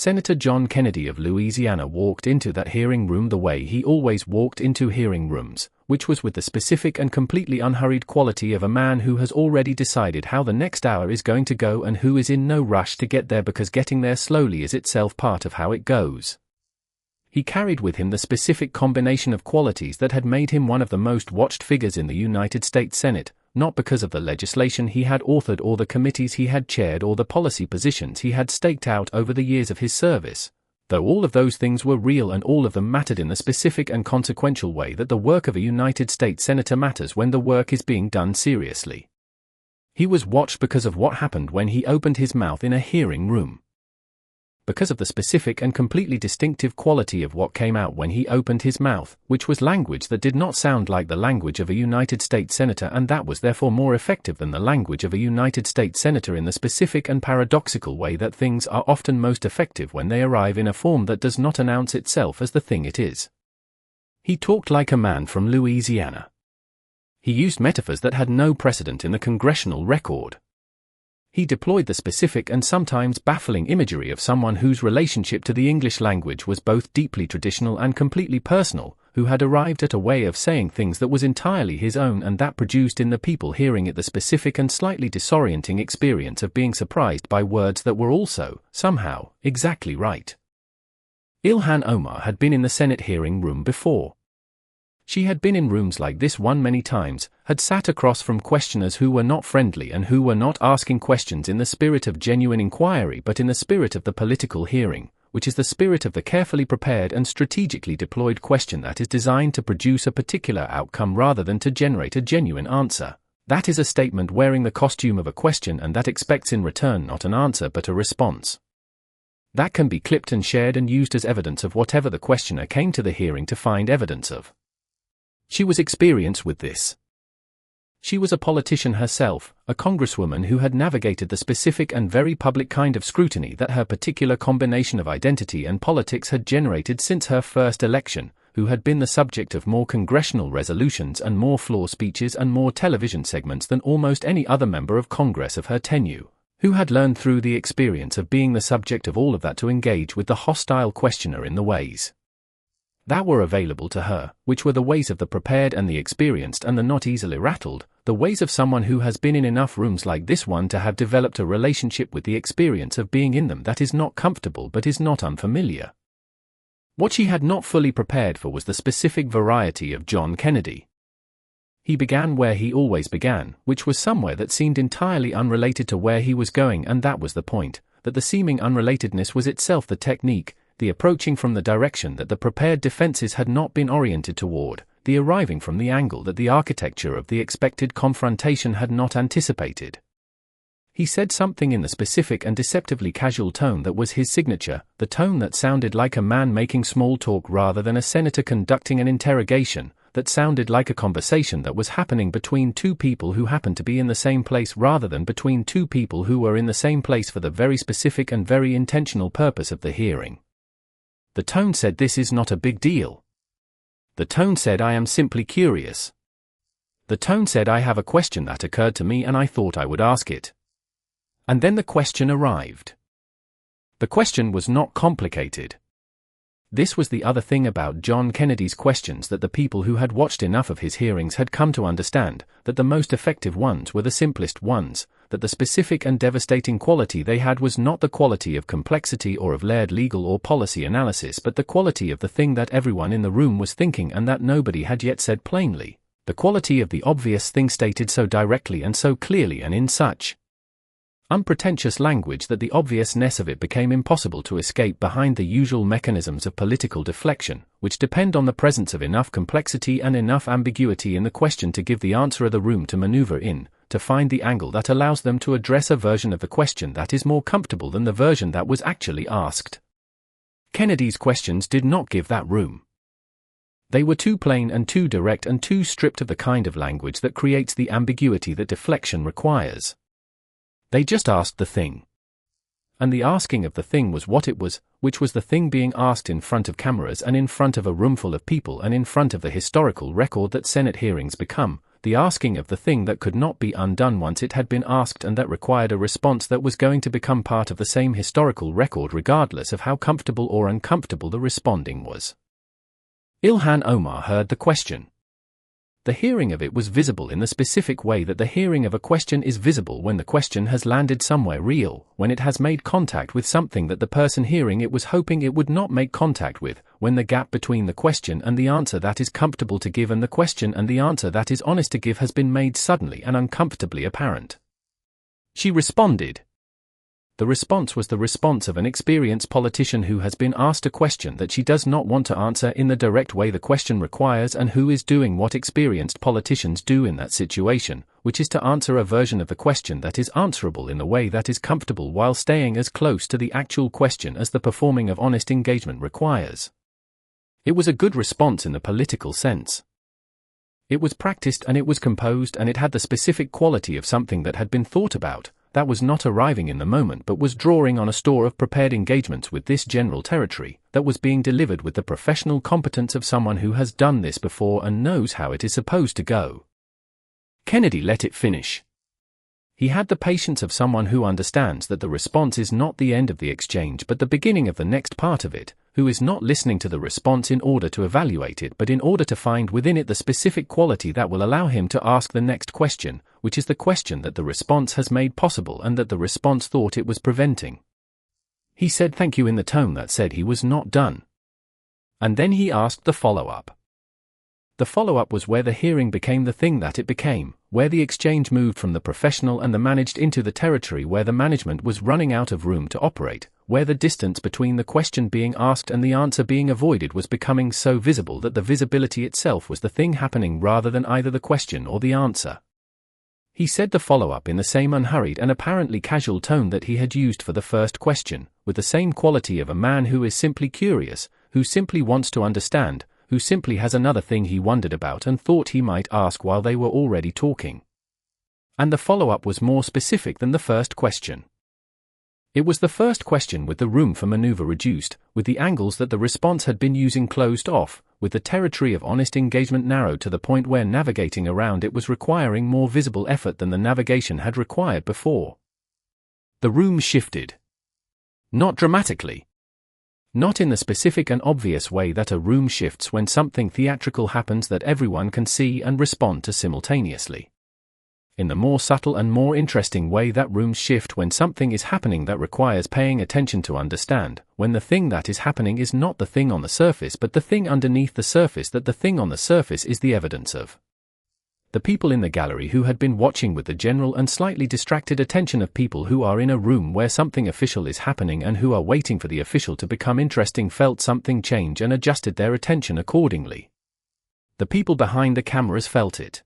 Senator John Kennedy of Louisiana walked into that hearing room the way he always walked into hearing rooms, which was with the specific and completely unhurried quality of a man who has already decided how the next hour is going to go and who is in no rush to get there because getting there slowly is itself part of how it goes. He carried with him the specific combination of qualities that had made him one of the most watched figures in the United States Senate, not because of the legislation he had authored or the committees he had chaired or the policy positions he had staked out over the years of his service, though all of those things were real and all of them mattered in the specific and consequential way that the work of a United States Senator matters when the work is being done seriously. He was watched because of what happened when he opened his mouth in a hearing room. Because of the specific and completely distinctive quality of what came out when he opened his mouth, which was language that did not sound like the language of a United States Senator and that was therefore more effective than the language of a United States Senator in the specific and paradoxical way that things are often most effective when they arrive in a form that does not announce itself as the thing it is. He talked like a man from Louisiana. He used metaphors that had no precedent in the congressional record. He deployed the specific and sometimes baffling imagery of someone whose relationship to the English language was both deeply traditional and completely personal, who had arrived at a way of saying things that was entirely his own and that produced in the people hearing it the specific and slightly disorienting experience of being surprised by words that were also, somehow, exactly right. Ilhan Omar had been in the Senate hearing room before. She had been in rooms like this one many times, had sat across from questioners who were not friendly and who were not asking questions in the spirit of genuine inquiry but in the spirit of the political hearing, which is the spirit of the carefully prepared and strategically deployed question that is designed to produce a particular outcome rather than to generate a genuine answer. That is a statement wearing the costume of a question and that expects in return not an answer but a response. That can be clipped and shared and used as evidence of whatever the questioner came to the hearing to find evidence of. She was experienced with this. She was a politician herself, a congresswoman who had navigated the specific and very public kind of scrutiny that her particular combination of identity and politics had generated since her first election, who had been the subject of more congressional resolutions and more floor speeches and more television segments than almost any other member of Congress of her tenure, who had learned through the experience of being the subject of all of that to engage with the hostile questioner in the ways that were available to her, which were the ways of the prepared and the experienced and the not easily rattled, the ways of someone who has been in enough rooms like this one to have developed a relationship with the experience of being in them that is not comfortable but is not unfamiliar. What she had not fully prepared for was the specific variety of John Kennedy. He began where he always began, which was somewhere that seemed entirely unrelated to where he was going, and that was the point, that the seeming unrelatedness was itself the technique, the approaching from the direction that the prepared defenses had not been oriented toward, the arriving from the angle that the architecture of the expected confrontation had not anticipated. He said something in the specific and deceptively casual tone that was his signature, the tone that sounded like a man making small talk rather than a senator conducting an interrogation, that sounded like a conversation that was happening between two people who happened to be in the same place rather than between two people who were in the same place for the very specific and very intentional purpose of the hearing. The tone said, "This is not a big deal." The tone said, "I am simply curious." The tone said, "I have a question that occurred to me and I thought I would ask it." And then the question arrived. The question was not complicated. This was the other thing about John Kennedy's questions that the people who had watched enough of his hearings had come to understand, that the most effective ones were the simplest ones, that the specific and devastating quality they had was not the quality of complexity or of layered legal or policy analysis but the quality of the thing that everyone in the room was thinking and that nobody had yet said plainly, the quality of the obvious thing stated so directly and so clearly and in such unpretentious language that the obviousness of it became impossible to escape behind the usual mechanisms of political deflection, which depend on the presence of enough complexity and enough ambiguity in the question to give the answerer the room to maneuver in, to find the angle that allows them to address a version of the question that is more comfortable than the version that was actually asked. Kennedy's questions did not give that room. They were too plain and too direct and too stripped of the kind of language that creates the ambiguity that deflection requires. They just asked the thing. And the asking of the thing was what it was, which was the thing being asked in front of cameras and in front of a room full of people and in front of the historical record that Senate hearings become, the asking of the thing that could not be undone once it had been asked and that required a response that was going to become part of the same historical record regardless of how comfortable or uncomfortable the responding was. Ilhan Omar heard the question. The hearing of it was visible in the specific way that the hearing of a question is visible when the question has landed somewhere real, when it has made contact with something that the person hearing it was hoping it would not make contact with, when the gap between the question and the answer that is comfortable to give and the question and the answer that is honest to give has been made suddenly and uncomfortably apparent. She responded. The response was the response of an experienced politician who has been asked a question that she does not want to answer in the direct way the question requires and who is doing what experienced politicians do in that situation, which is to answer a version of the question that is answerable in the way that is comfortable while staying as close to the actual question as the performing of honest engagement requires. It was a good response in the political sense. It was practiced and it was composed and it had the specific quality of something that had been thought about, that was not arriving in the moment but was drawing on a store of prepared engagements with this general territory, that was being delivered with the professional competence of someone who has done this before and knows how it is supposed to go. Kennedy let it finish. He had the patience of someone who understands that the response is not the end of the exchange but the beginning of the next part of it, who is not listening to the response in order to evaluate it but in order to find within it the specific quality that will allow him to ask the next question, which is the question that the response has made possible and that the response thought it was preventing. He said thank you in the tone that said he was not done. And then he asked the follow-up. The follow-up was where the hearing became the thing that it became, where the exchange moved from the professional and the managed into the territory where the management was running out of room to operate, where the distance between the question being asked and the answer being avoided was becoming so visible that the visibility itself was the thing happening rather than either the question or the answer. He said the follow-up in the same unhurried and apparently casual tone that he had used for the first question, with the same quality of a man who is simply curious, who simply wants to understand, who simply has another thing he wondered about and thought he might ask while they were already talking. And the follow-up was more specific than the first question. It was the first question with the room for maneuver reduced, with the angles that the response had been using closed off, with the territory of honest engagement narrowed to the point where navigating around it was requiring more visible effort than the navigation had required before. The room shifted. Not dramatically. Not in the specific and obvious way that a room shifts when something theatrical happens that everyone can see and respond to simultaneously. In the more subtle and more interesting way that rooms shift when something is happening that requires paying attention to understand, when the thing that is happening is not the thing on the surface but the thing underneath the surface that the thing on the surface is the evidence of. The people in the gallery who had been watching with the general and slightly distracted attention of people who are in a room where something official is happening and who are waiting for the official to become interesting felt something change and adjusted their attention accordingly. The people behind the cameras felt it.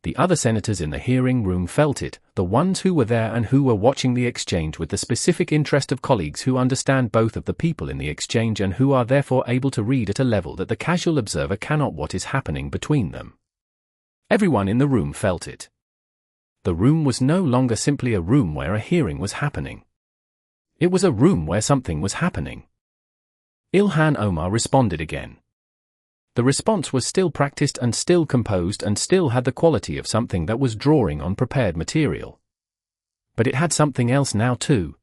The other senators in the hearing room felt it, the ones who were there and who were watching the exchange with the specific interest of colleagues who understand both of the people in the exchange and who are therefore able to read at a level that the casual observer cannot what is happening between them. Everyone in the room felt it. The room was no longer simply a room where a hearing was happening. It was a room where something was happening. Ilhan Omar responded again. The response was still practiced and still composed and still had the quality of something that was drawing on prepared material. But it had something else now too.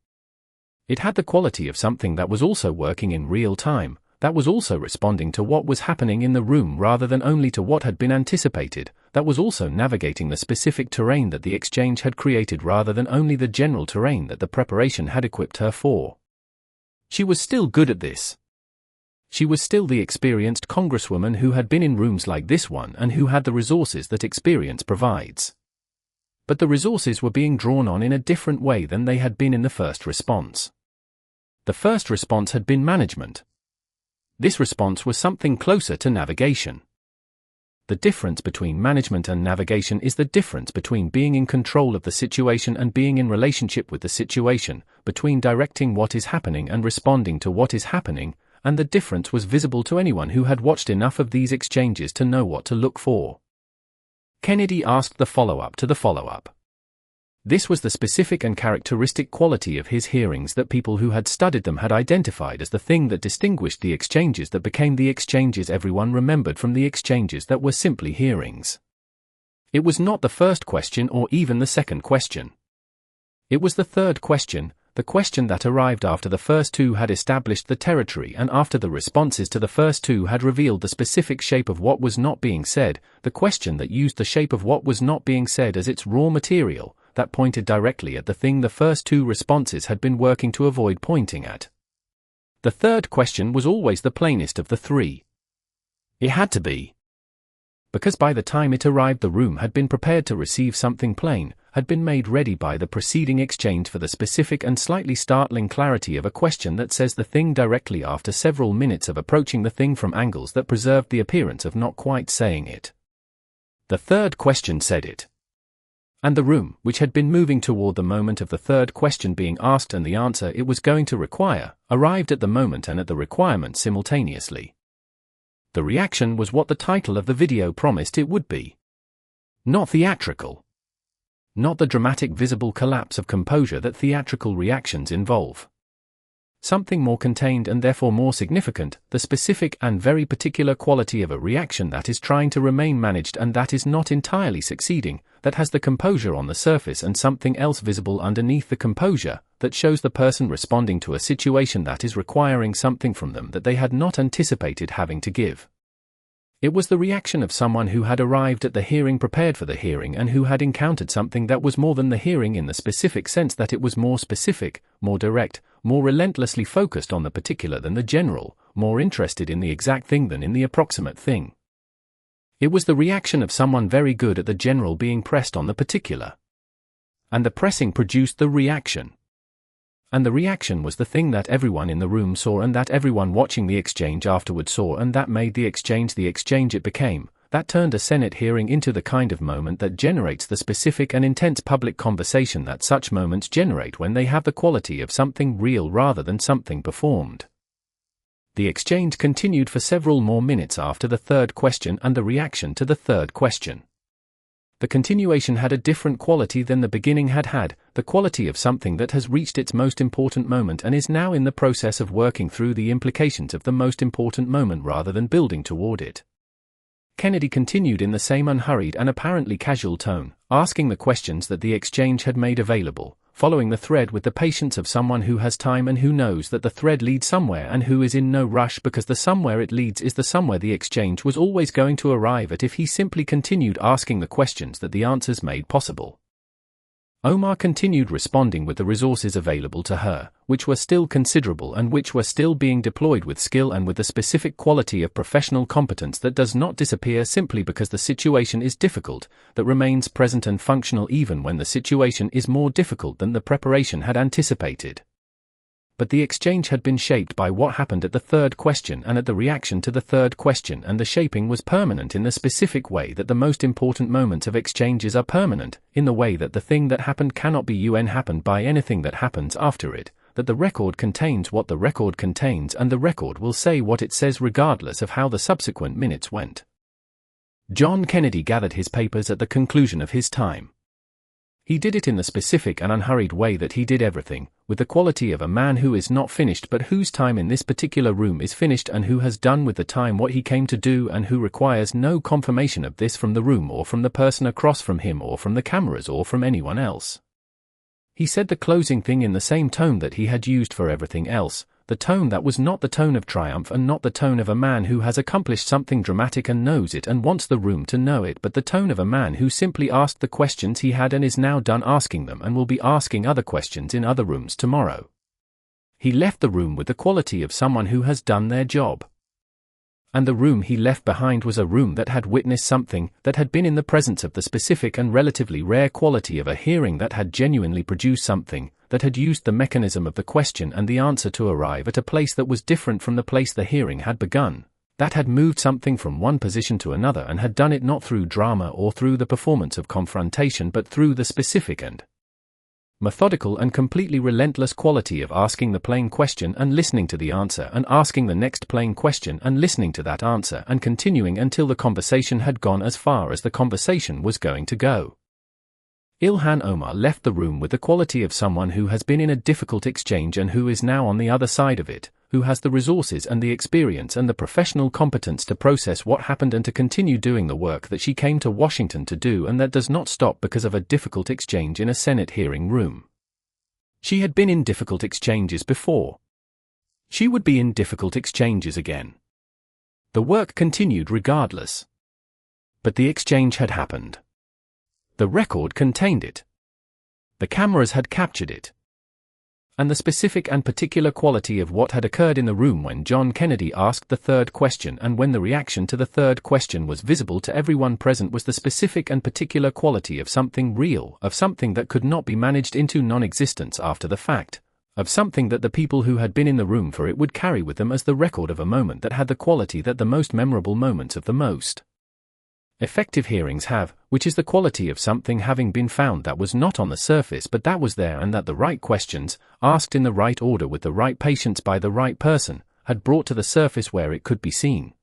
It had the quality of something that was also working in real time, that was also responding to what was happening in the room rather than only to what had been anticipated, that was also navigating the specific terrain that the exchange had created rather than only the general terrain that the preparation had equipped her for. She was still good at this. She was still the experienced congresswoman who had been in rooms like this one and who had the resources that experience provides. But the resources were being drawn on in a different way than they had been in the first response. The first response had been management. This response was something closer to navigation. The difference between management and navigation is the difference between being in control of the situation and being in relationship with the situation, between directing what is happening and responding to what is happening, and the difference was visible to anyone who had watched enough of these exchanges to know what to look for. Kennedy asked the follow-up to the follow-up. This was the specific and characteristic quality of his hearings that people who had studied them had identified as the thing that distinguished the exchanges that became the exchanges everyone remembered from the exchanges that were simply hearings. It was not the first question or even the second question. It was the third question, the question that arrived after the first two had established the territory and after the responses to the first two had revealed the specific shape of what was not being said, the question that used the shape of what was not being said as its raw material, that pointed directly at the thing the first two responses had been working to avoid pointing at. The third question was always the plainest of the three. It had to be. Because by the time it arrived the room had been prepared to receive something plain, had been made ready by the preceding exchange for the specific and slightly startling clarity of a question that says the thing directly after several minutes of approaching the thing from angles that preserved the appearance of not quite saying it. The third question said it. And the room, which had been moving toward the moment of the third question being asked and the answer it was going to require, arrived at the moment and at the requirement simultaneously. The reaction was what the title of the video promised it would be. Not theatrical. Not the dramatic visible collapse of composure that theatrical reactions involve. Something more contained and therefore more significant, the specific and very particular quality of a reaction that is trying to remain managed and that is not entirely succeeding, that has the composure on the surface and something else visible underneath the composure, that shows the person responding to a situation that is requiring something from them that they had not anticipated having to give. It was the reaction of someone who had arrived at the hearing prepared for the hearing and who had encountered something that was more than the hearing in the specific sense that it was more specific, more direct, more relentlessly focused on the particular than the general, more interested in the exact thing than in the approximate thing. It was the reaction of someone very good at the general being pressed on the particular. And the pressing produced the reaction. And the reaction was the thing that everyone in the room saw and that everyone watching the exchange afterward saw and that made the exchange it became, that turned a Senate hearing into the kind of moment that generates the specific and intense public conversation that such moments generate when they have the quality of something real rather than something performed. The exchange continued for several more minutes after the third question and the reaction to the third question. The continuation had a different quality than the beginning had, the quality of something that has reached its most important moment and is now in the process of working through the implications of the most important moment rather than building toward it. Kennedy continued in the same unhurried and apparently casual tone, asking the questions that the exchange had made available, following the thread with the patience of someone who has time and who knows that the thread leads somewhere and who is in no rush because the somewhere it leads is the somewhere the exchange was always going to arrive at if he simply continued asking the questions that the answers made possible. Omar continued responding with the resources available to her, which were still considerable and which were still being deployed with skill and with the specific quality of professional competence that does not disappear simply because the situation is difficult, that remains present and functional even when the situation is more difficult than the preparation had anticipated. But the exchange had been shaped by what happened at the third question and at the reaction to the third question, and the shaping was permanent in the specific way that the most important moments of exchanges are permanent, in the way that the thing that happened cannot be happened by anything that happens after it, that the record contains what the record contains and the record will say what it says regardless of how the subsequent minutes went. John Kennedy gathered his papers at the conclusion of his time. He did it in the specific and unhurried way that he did everything, with the quality of a man who is not finished but whose time in this particular room is finished and who has done with the time what he came to do and who requires no confirmation of this from the room or from the person across from him or from the cameras or from anyone else. He said the closing thing in the same tone that he had used for everything else, the tone that was not the tone of triumph and not the tone of a man who has accomplished something dramatic and knows it and wants the room to know it, but the tone of a man who simply asked the questions he had and is now done asking them and will be asking other questions in other rooms tomorrow. He left the room with the quality of someone who has done their job. And the room he left behind was a room that had witnessed something, that had been in the presence of the specific and relatively rare quality of a hearing that had genuinely produced something, that had used the mechanism of the question and the answer to arrive at a place that was different from the place the hearing had begun, that had moved something from one position to another and had done it not through drama or through the performance of confrontation but through the specific and methodical and completely relentless quality of asking the plain question and listening to the answer and asking the next plain question and listening to that answer and continuing until the conversation had gone as far as the conversation was going to go. Ilhan Omar left the room with the quality of someone who has been in a difficult exchange and who is now on the other side of it, who has the resources and the experience and the professional competence to process what happened and to continue doing the work that she came to Washington to do, and that does not stop because of a difficult exchange in a Senate hearing room. She had been in difficult exchanges before. She would be in difficult exchanges again. The work continued regardless. But the exchange had happened. The record contained it. The cameras had captured it. And the specific and particular quality of what had occurred in the room when John Kennedy asked the third question and when the reaction to the third question was visible to everyone present was the specific and particular quality of something real, of something that could not be managed into non-existence after the fact, of something that the people who had been in the room for it would carry with them as the record of a moment that had the quality that the most memorable moments of the most effective hearings have, which is the quality of something having been found that was not on the surface but that was there, and that the right questions, asked in the right order with the right patience by the right person, had brought to the surface where it could be seen.